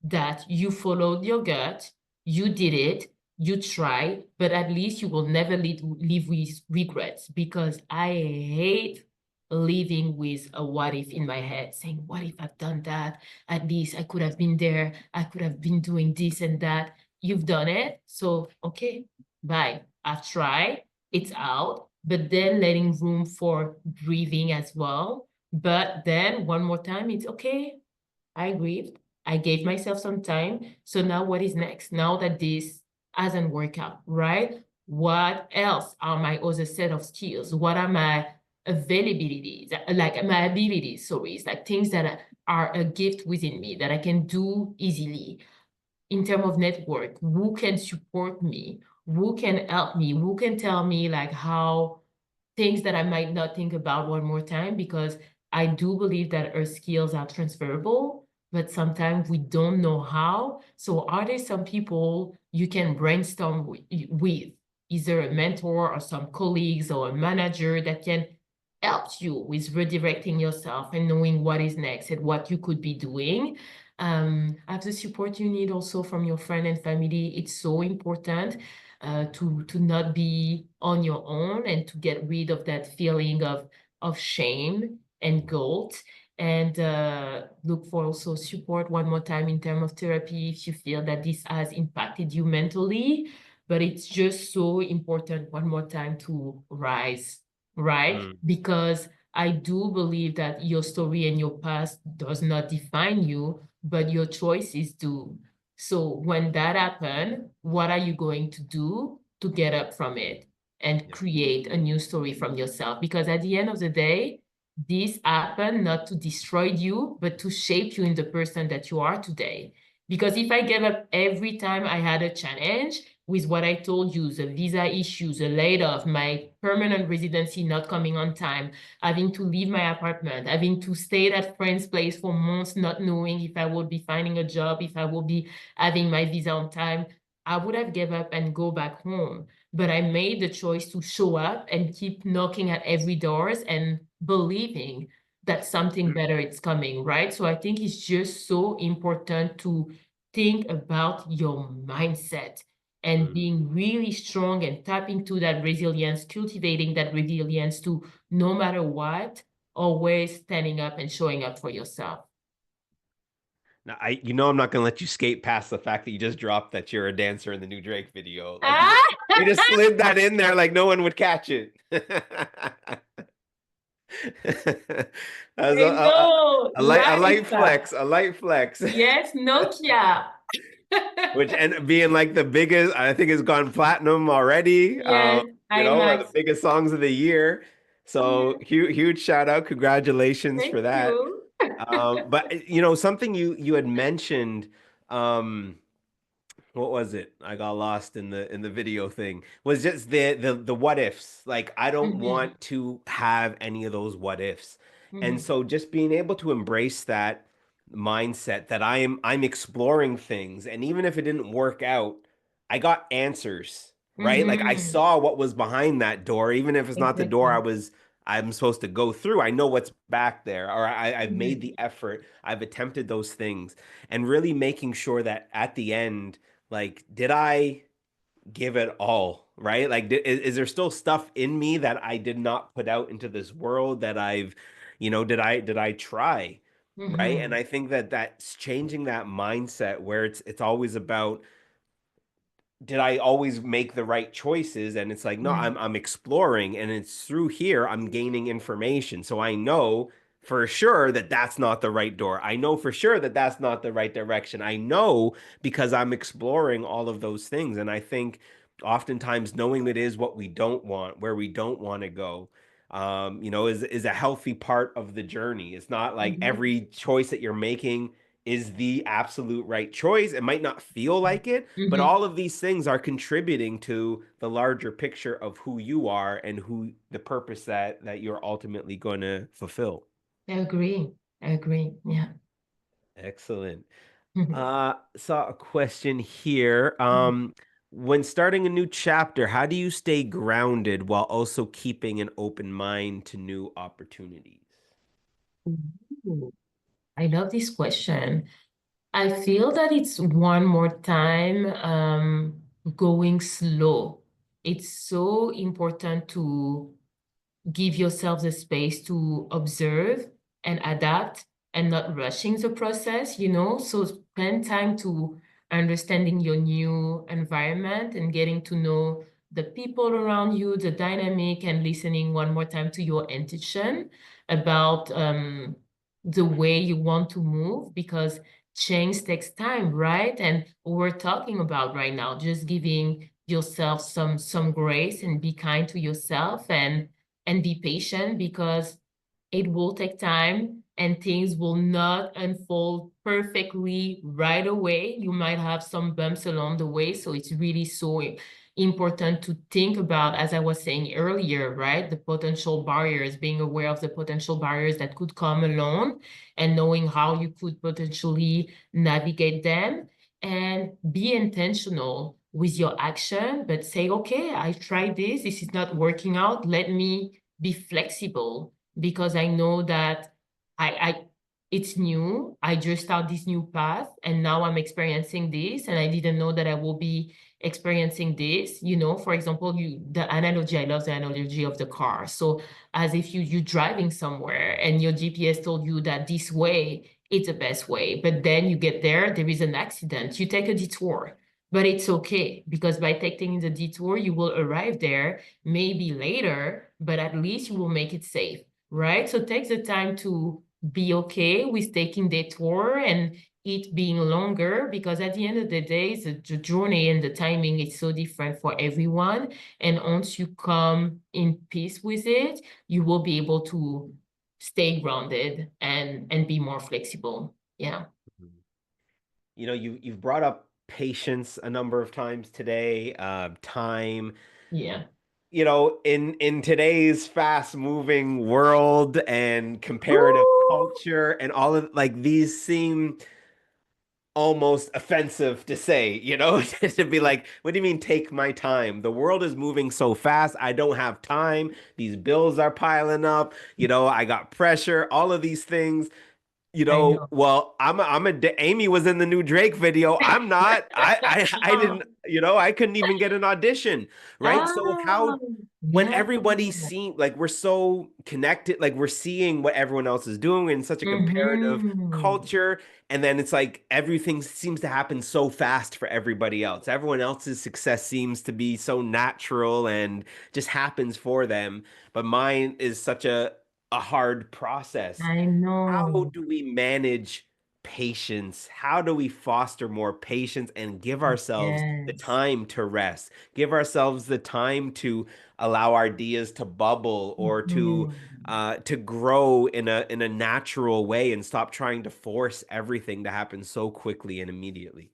that you followed your gut, you did it, you tried, but at least you will never live with regrets because I hate living with a what if in my head, saying, what if I've done that? At least I could have been there. I could have been doing this and that. You've done it. So, okay, bye. I've tried. It's out. But then letting room for breathing as well. But then one more time, it's okay. I grieved. I gave myself some time. So now what is next? Now that this hasn't worked out, right? What else are my other set of skills? What are my availabilities, like my abilities, sorry, it's like things that are a gift within me that I can do easily in terms of network, who can support me, who can help me, who can tell me like how things that I might not think about one more time because I do believe that our skills are transferable, but sometimes we don't know how. So are there some people you can brainstorm with, either a mentor or some colleagues or a manager that can help you with redirecting yourself and knowing what is next and what you could be doing? Have the support you need also from your friend and family. It's so important to not be on your own and to get rid of that feeling of shame and guilt. And look for also support one more time in terms of therapy if you feel that this has impacted you mentally. But it's just so important one more time to rise, right? Mm, Because I do believe that your story and your past does not define you, but your choices do. So when that happens, what are you going to do to get up from it and yeah. create a new story from yourself? Because at the end of the day, this happened not to destroy you, but to shape you in the person that you are today. Because if I gave up every time I had a challenge with what I told you, the visa issues, the laid off, my permanent residency not coming on time, having to leave my apartment, having to stay at friend's place for months, not knowing if I would be finding a job, if I will be having my visa on time, I would have gave up and go back home. But I made the choice to show up and keep knocking at every doors and believing that something better is coming, right? So I think it's just so important to think about your mindset and Mm. being really strong and tap into that resilience, cultivating that resilience to no matter what, always standing up and showing up for yourself. Now, I'm not gonna let you skate past the fact that you just dropped that you're a dancer in the new Drake video. Like Ah! you just slid that in there like no one would catch it. That was I know, a life is light that. flex, a light flex. Yes, Nokia. Which and being like the biggest, I think it's gone platinum already. Yes, One of the IMAX. biggest songs of the year. So Yes, huge shout out, congratulations for thank that. you. But something you had mentioned. Um, what was it? I got lost in the video thing. Was just the what ifs. Like I don't Mhm, want to have any of those what ifs. And mhm, so just being able to embrace that mindset that I'm exploring things and even if it didn't work out, I got answers, right? Like I mhm. saw what was behind that door, even if it's not the door Exactly. I'm supposed to go through. I know what's back there, or I've made Mhm, the effort. I've attempted those things, and really making sure that at the end like did I give it all, right? Like is there still stuff in me that I did not put out into this world that I've did I try, right? And mhm, I think that that's changing that mindset where it's always about did I always make the right choices? And it's like, no, mhm, I'm exploring, and it's through here I'm gaining information. So I know for sure that that's not the right door. I know for sure that that's not the right direction. I know because I'm exploring all of those things. And I think oftentimes knowing it is what we don't want, where we don't want to go, is a healthy part of the journey. It's not like mhm, every choice that you're making is the absolute right choice. It might not feel like it, but mhm. all of these things are contributing to the larger picture of who you are and who the purpose that you're ultimately going to fulfill. I agree. I agree. Yeah. Excellent. Mhm, Saw a question here. mhm, When starting a new chapter, how do you stay grounded while also keeping an open mind to new opportunities? Ooh, I love this question. I feel that it's one more time going slow. It's so important to give yourself the space to observe and adapt and not rushing the process, you know? So spend time to understanding your new environment and getting to know the people around you, the dynamic, and listening one more time to your intuition about the way you want to move because change takes time, right? And we're talking about right now, just giving yourself some grace and be kind to yourself and be patient because it will take time and things will not unfold perfectly right away. You might have some bumps along the way. So it's really so important to think about, as I was saying earlier, right? The potential barriers, being aware of the potential barriers that could come along and knowing how you could potentially navigate them and be intentional with your action, but say, okay, I tried this. This is not working out. Let me be flexible because I know that I it's new. I just start this new path and now I'm experiencing this and I didn't know that I will be experiencing this. You know, for example, the analogy, I love the analogy of the car. So as if you're driving somewhere and your GPS told you that this way it's the best way, but then you get there is an accident. You take a detour. But it's okay because by taking the detour, you will arrive there maybe later, but at least you will make it safe, right? So take the time to be okay with taking the tour and it being longer because at the end of the day, the journey and the timing is so different for everyone. And once you come in peace with it, you will be able to stay grounded and be more flexible. Yeah. You know, you've brought up patience a number of times today, time. Yeah. You know, in today's fast-moving world and comparative Ooh, culture and all of like these seem almost offensive to say, you know, to be like, what do you mean take my time? The world is moving so fast. I don't have time. These bills are piling up. You know, I got pressure, all of these things. You I know, know. well, Amy was in the new Drake video. I'm not. I didn't, you know, I couldn't even get an audition, right? So Ah, how when yeah. everybody's seeing like we're so connected, like we're seeing what everyone else is doing in such a comparative Mm-hmm. culture, and then it's like everything seems to happen so fast for everybody else. Everyone else's success seems to be so natural and just happens for them, but mine is such a hard process. I How know. do we manage patience? How do we foster more patience and give ourselves the Yes. time to rest? Give ourselves the time to allow our ideas to bubble or Mhm. to grow in a natural way and stop trying to force everything to happen so quickly and immediately.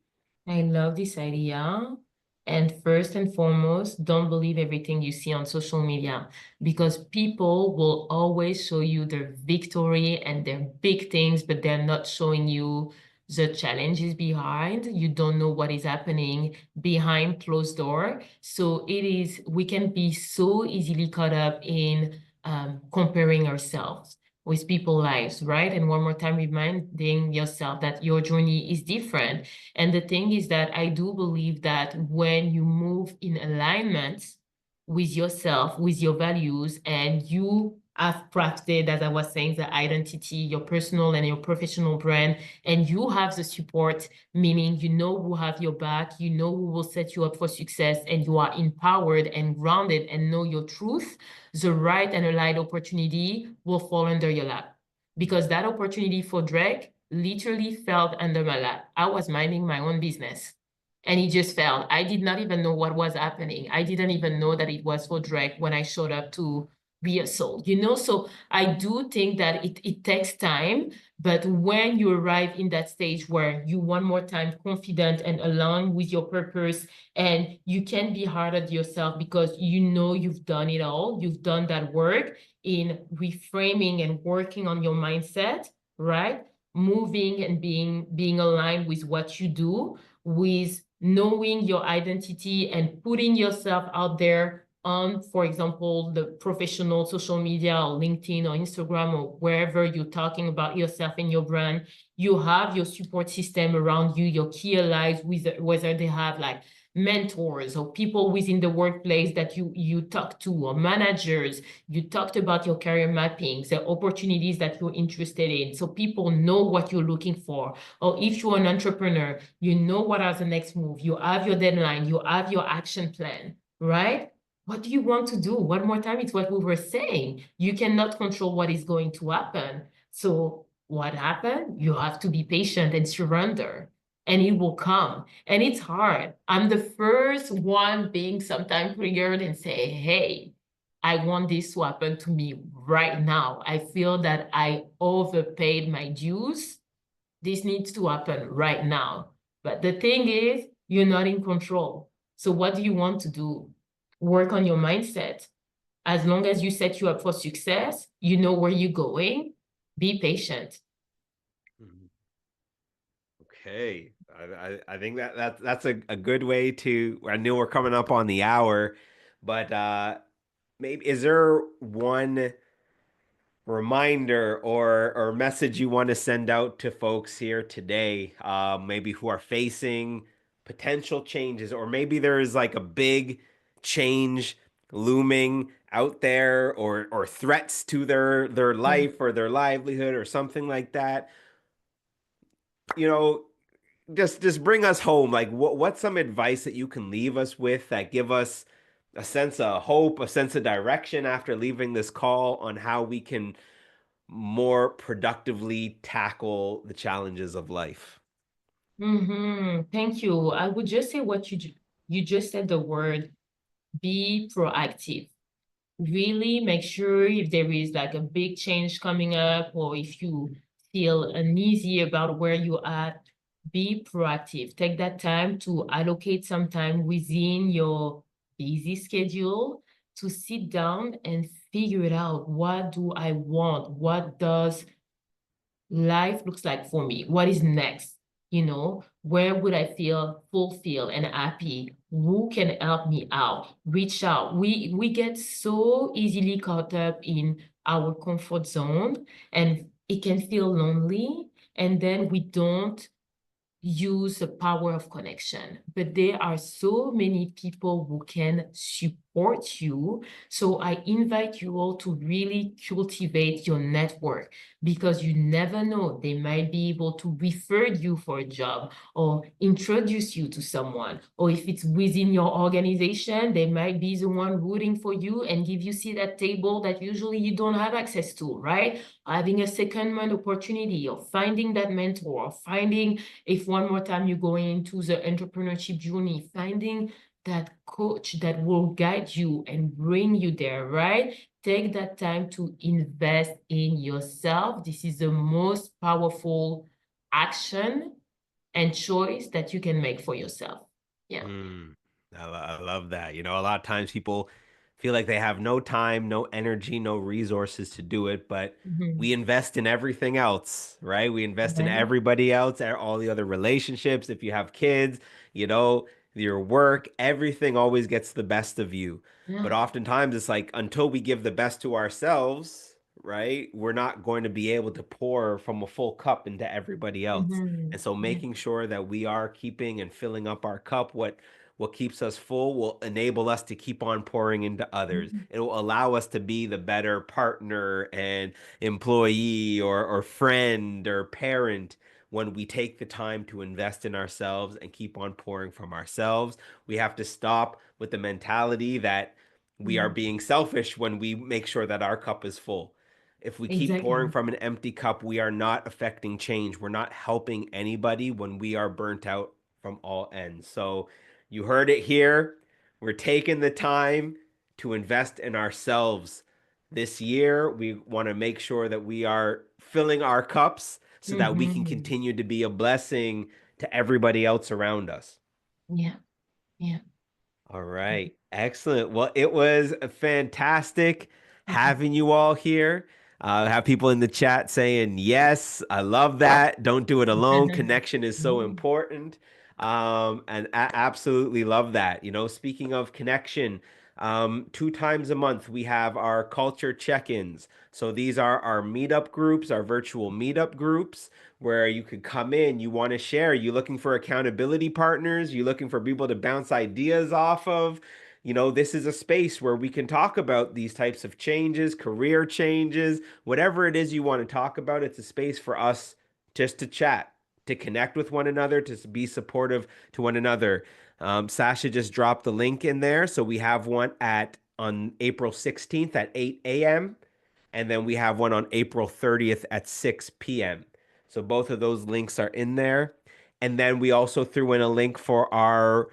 I love this idea. And first and foremost, don't believe everything you see on social media because people will always show you their victory and their big things, but they're not showing you the challenges behind. You don't know what is happening behind closed door. So we can be so easily caught up in comparing ourselves with people's lives, right? And one more time, reminding yourself that your journey is different and the thing is that I do believe that when you move in alignment with yourself, with your values, and you have crafted, as I was saying, the identity, your personal and your professional brand, and you have the support, meaning you know who have your back, you know who will set you up for success, and you are empowered and grounded and know your truth, the right and aligned opportunity will fall under your lap because that opportunity for Drake literally fell under my lap. I was minding my own business and it just fell. I did not even know what was happening. I didn't even know that it was for Drake when I showed up to rehearsal, you know? So I do think that it takes time, but when you arrive in that stage where you one more time confident and aligned with your purpose and you can be hard on yourself because you know you've done it all, you've done that work in reframing and working on your mindset, right? Moving and being aligned with what you do, with knowing your identity and putting yourself out there on, for example, the professional social media or LinkedIn or Instagram or wherever you're talking about yourself and your brand, you have your support system around you, your key allies, whether they have like mentors or people within the workplace that you talk to, or managers. You talked about your career mappings, the opportunities that you're interested in, so people know what you're looking for. Or if you're an entrepreneur, you know what are the next move, you have your deadline, you have your action plan, right? What do you want to do? One more time, it's what we were saying. You cannot control what is going to happen. So what happened? You have to be patient and surrender, and it will come. And it's hard. I'm the first one being sometimes triggered and say, hey, I want this to happen to me right now. I feel that I overpaid my dues. This needs to happen right now. But the thing is, you're not in control. So what do you want to do? Work on your mindset. As long as you set you up for success, you know where you're going. Be patient. Mhm. Okay. I think that's a good way to. I knew we're coming up on the hour, but maybe is there one reminder or message you want to send out to folks here today, maybe who are facing potential changes, or maybe there is like a big change looming out there, or threats to their life or their livelihood or something like that. You know, just bring us home. Like what's some advice that you can leave us with that give us a sense of hope, a sense of direction after leaving this call on how we can more productively tackle the challenges of life. Thank you. I would just say what you just said, the word be proactive. Really make sure if there is like a big change coming up, or if you feel uneasy about where you are, be proactive. Take that time to allocate some time within your busy schedule to sit down and figure it out. What do I want? What does life looks like for me? What is next? Where would I feel fulfilled and happy? Who can help me out? Reach out. We get so easily caught up in our comfort zone, and it can feel lonely, and then we don't use the power of connection. But there are so many people who can support you. So I invite you all to really cultivate your network, because you never know. They might be able to refer you for a job or introduce you to someone. Or if it's within your organization, they might be the one rooting for you and give you seat at table that usually you don't have access to, right? Having a secondment opportunity, or finding that mentor, or finding, if one more time you're going into the entrepreneurship journey, finding that coach that will guide you and bring you there, right? Take that time to invest in yourself. This is the most powerful action and choice that you can make for yourself. Yeah. Mm, I love that. You know, a lot of times people feel like they have no time, no energy, no resources to do it, but we Mhm. invest in everything else, right? We invest in Right. everybody else, all the other relationships. If you have kids, you know, your work, everything always gets the best of you. But Yeah. oftentimes it's like until we give the best to ourselves, right? We're not going to be able to pour from a full cup into everybody else. And so Yeah. making sure that we are keeping and filling up our cup, what keeps us full will enable us to keep on pouring into others. Mhm. It will allow us to be the better partner and employee or friend or parent when we take the time to invest in ourselves and keep on pouring from ourselves. We have to stop with the mentality that we are Mhm. being selfish when we make sure that our cup is full. If we keep pouring Exactly. from an empty cup, we are not affecting change. We're not helping anybody when we are burnt out from all ends. So you heard it here. We're taking the time to invest in ourselves this year. We want to make sure that we are filling our cups so that we can Mhm. continue to be a blessing to everybody else around us. Yeah. Yeah. All right. Excellent. Well, it was fantastic having you all here. Have people in the chat saying, yes, I love that. Don't do it alone. Connection is so important. And absolutely love that. You know, speaking of connection, 2 times a month we have our culture check-ins. So these are our meetup groups, our virtual meetup groups, where you could come in, you want to share, you looking for accountability partners, you looking for people to bounce ideas off of. You know, this is a space where we can talk about these types of changes, career changes, whatever it is you want to talk about. It's a space for us just to chat, to connect with one another, to be supportive to one another. Sasha just dropped the link in there. So we have one at on April 16th at 8 a.m. And then we have one on April 30th at 6 p.m. So both of those links are in there. And then we also threw in a link for our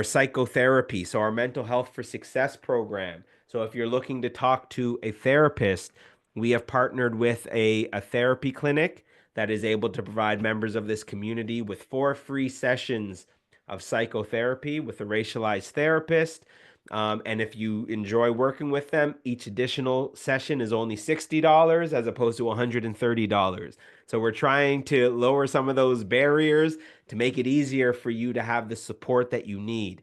psychotherapy, so our mental health for success program. So if you're looking to talk to a therapist, we have partnered with a therapy clinic that is able to provide members of this community with 4 free sessions of psychotherapy with a racialized therapist. And if you enjoy working with them, each additional session is only $60 as opposed to $130. So we're trying to lower some of those barriers to make it easier for you to have the support that you need.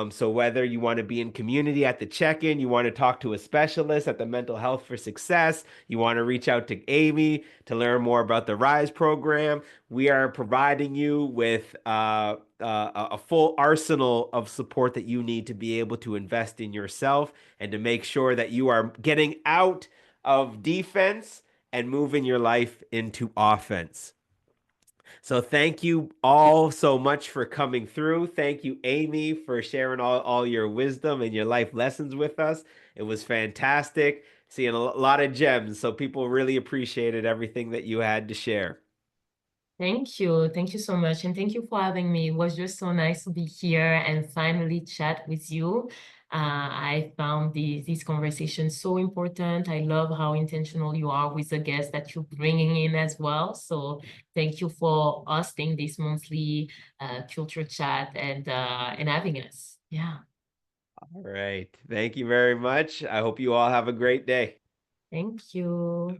So whether you want to be in community at the check-in, you want to talk to a specialist at the Mental Health for Success, you want to reach out to Amy to learn more about the RISE program, we are providing you with a full arsenal of support that you need to be able to invest in yourself and to make sure that you are getting out of defense and moving your life into offense. So thank you all so much for coming through. Thank you, Amy, for sharing all your wisdom and your life lessons with us. It was fantastic seeing a lot of gems. So people really appreciated everything that you had to share. Thank you. Thank you so much. And thank you for having me. It was just so nice to be here and finally chat with you. I found this conversation so important. I love how intentional you are with the guests that you're bringing in as well. So thank you for hosting this monthly culture chat and having us. Yeah. All right. Thank you very much. I hope you all have a great day. Thank you.